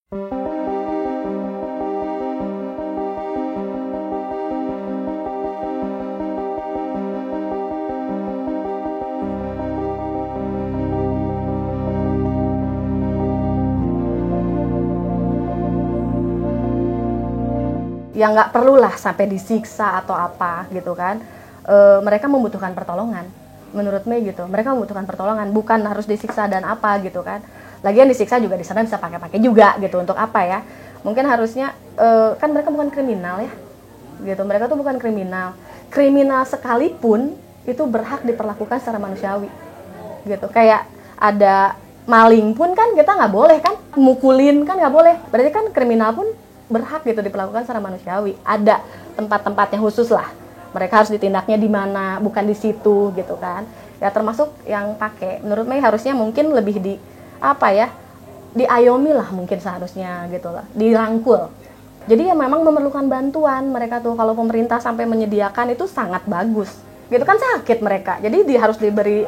Ya nggak perlulah sampai disiksa atau apa gitu kan. Mereka membutuhkan pertolongan, menurut Mei gitu. Mereka membutuhkan pertolongan, bukan harus disiksa dan apa gitu kan. Lagian disiksa juga di sana bisa pakai juga gitu, untuk apa ya? Mungkin harusnya kan mereka bukan kriminal ya, gitu. Mereka tuh bukan kriminal. Kriminal sekalipun itu berhak diperlakukan secara manusiawi, gitu. Kayak ada maling pun kan kita nggak boleh kan, mukulin kan nggak boleh. Berarti kan kriminal pun berhak gitu diperlakukan secara manusiawi. Ada tempat-tempatnya khusus lah. Mereka harus ditindaknya di mana, bukan di situ gitu kan. Ya termasuk yang pakai. Menurut Mei harusnya mungkin lebih di apa ya? Diayomi lah mungkin seharusnya gitu lah. Dirangkul. Jadi ya memang memerlukan bantuan mereka tuh. Kalau pemerintah sampai menyediakan itu sangat bagus. Gitu kan sakit mereka. Jadi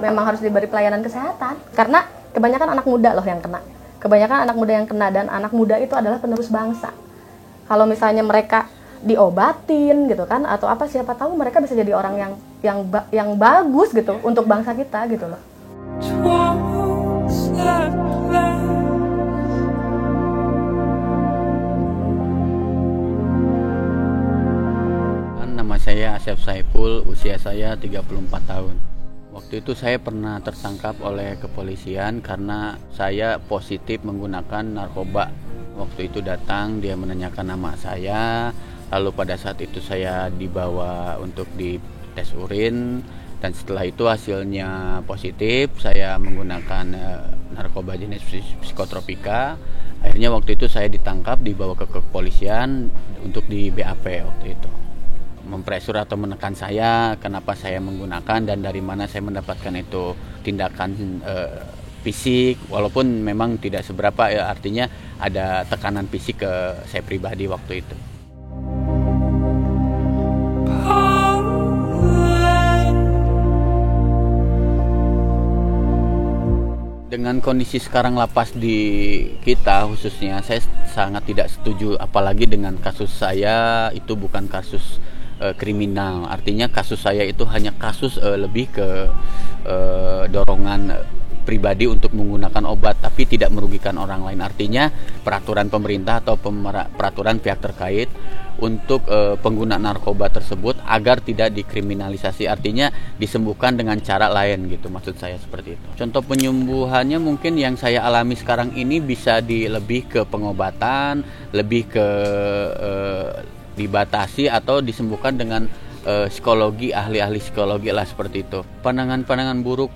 memang harus diberi pelayanan kesehatan. Karena kebanyakan anak muda loh yang kena. Kebanyakan anak muda yang kena, dan anak muda itu adalah penerus bangsa. Kalau misalnya mereka diobatin gitu kan atau apa, siapa tahu mereka bisa jadi orang yang bagus gitu untuk bangsa kita gitu loh. Nama saya Asep Saiful, usia saya 34 tahun. Waktu itu saya pernah tertangkap oleh kepolisian karena saya positif menggunakan narkoba. Waktu itu datang, dia menanyakan nama saya, lalu pada saat itu saya dibawa untuk dites urin, dan setelah itu hasilnya positif, saya menggunakan narkoba jenis psikotropika. Akhirnya waktu itu saya ditangkap, dibawa ke kepolisian untuk di BAP waktu itu. Mempresur atau menekan saya, kenapa saya menggunakan dan dari mana saya mendapatkan itu tindakan fisik, walaupun memang tidak seberapa ya, artinya ada tekanan fisik ke saya pribadi waktu itu. Dengan kondisi sekarang lapas di kita khususnya, saya sangat tidak setuju, apalagi dengan kasus saya itu bukan kasus kriminal. Artinya kasus saya itu hanya kasus lebih ke dorongan pribadi untuk menggunakan obat, tapi tidak merugikan orang lain. Artinya peraturan pemerintah atau peraturan pihak terkait untuk pengguna narkoba tersebut agar tidak dikriminalisasi, artinya disembuhkan dengan cara lain gitu, maksud saya seperti itu. Contoh penyembuhannya mungkin yang saya alami sekarang ini bisa lebih ke pengobatan, lebih ke dibatasi atau disembuhkan dengan psikologi, ahli-ahli psikologi lah seperti itu. Pandangan-pandangan buruk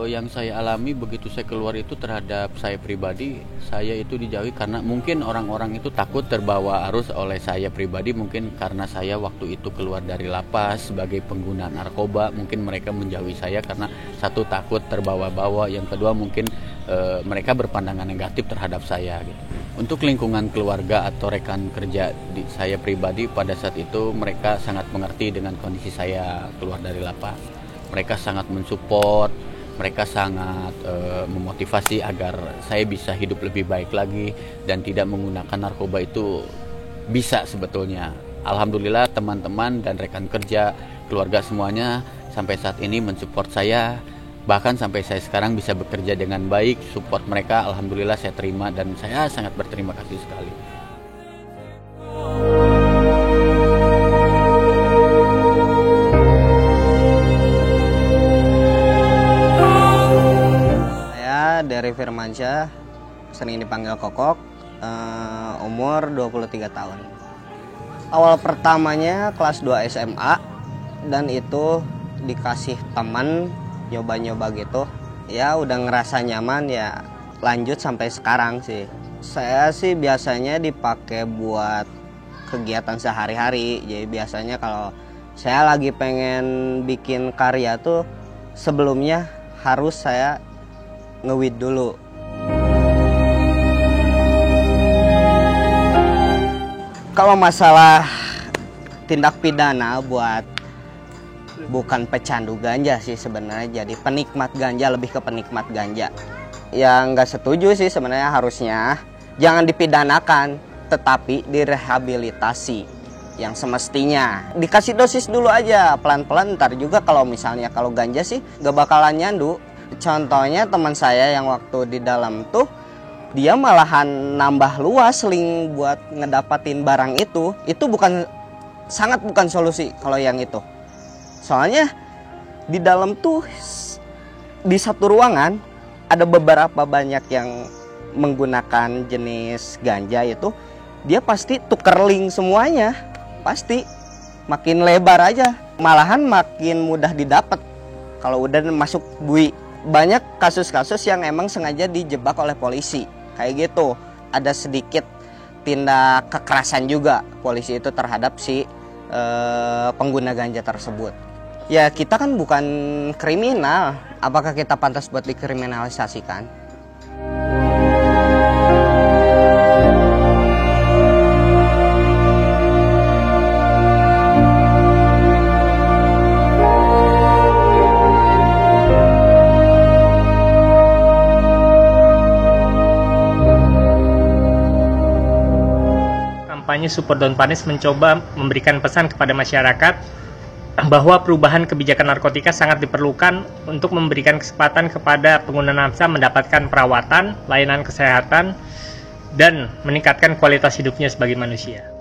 yang saya alami begitu saya keluar itu terhadap saya pribadi, saya itu dijauhi karena mungkin orang-orang itu takut terbawa arus oleh saya pribadi, mungkin karena saya waktu itu keluar dari lapas sebagai pengguna narkoba, mungkin mereka menjauhi saya karena satu takut terbawa-bawa, yang kedua mungkin mereka berpandangan negatif terhadap saya gitu. Untuk lingkungan keluarga atau rekan kerja saya pribadi pada saat itu, mereka sangat mengerti dengan kondisi saya keluar dari lapas. Mereka sangat mensupport, mereka sangat memotivasi agar saya bisa hidup lebih baik lagi dan tidak menggunakan narkoba itu bisa sebetulnya. Alhamdulillah teman-teman dan rekan kerja, keluarga semuanya sampai saat ini mensupport saya. Bahkan sampai saya sekarang bisa bekerja dengan baik, support mereka alhamdulillah saya terima dan saya sangat berterima kasih sekali. Saya dari Firmansyah, sering dipanggil Kokok, umur 23 tahun. Awal pertamanya kelas 2 SMA dan itu dikasih teman nyoba-nyoba gitu, ya udah ngerasa nyaman, ya lanjut sampai sekarang sih. Saya sih biasanya dipakai buat kegiatan sehari-hari. Jadi biasanya kalau saya lagi pengen bikin karya tuh sebelumnya harus saya nge-weed dulu. Kalau masalah tindak pidana bukan pecandu ganja sih sebenarnya, jadi penikmat ganja, lebih ke penikmat ganja. Ya nggak setuju sih sebenarnya, harusnya Jangan dipidanakan, tetapi direhabilitasi yang semestinya. Dikasih dosis dulu aja, pelan-pelan, ntar juga kalau misalnya kalau ganja sih gak bakalan nyandu. Contohnya teman saya yang waktu di dalam tuh, dia malahan nambah luas link buat ngedapatin barang itu sangat bukan solusi kalau yang itu. Soalnya di dalam tuh di satu ruangan ada beberapa banyak yang menggunakan jenis ganja itu, dia pasti tuker link semuanya, pasti makin lebar aja, malahan makin mudah didapat kalau udah masuk bui. Banyak kasus-kasus yang emang sengaja dijebak oleh polisi kayak gitu. Ada sedikit tindak kekerasan juga polisi itu terhadap si pengguna ganja tersebut. Ya kita kan bukan kriminal, apakah kita pantas buat dikriminalisasikan? Kampanye Support Don't Punish mencoba memberikan pesan kepada masyarakat bahwa perubahan kebijakan narkotika sangat diperlukan untuk memberikan kesempatan kepada pengguna narkotika mendapatkan perawatan, layanan kesehatan, dan meningkatkan kualitas hidupnya sebagai manusia.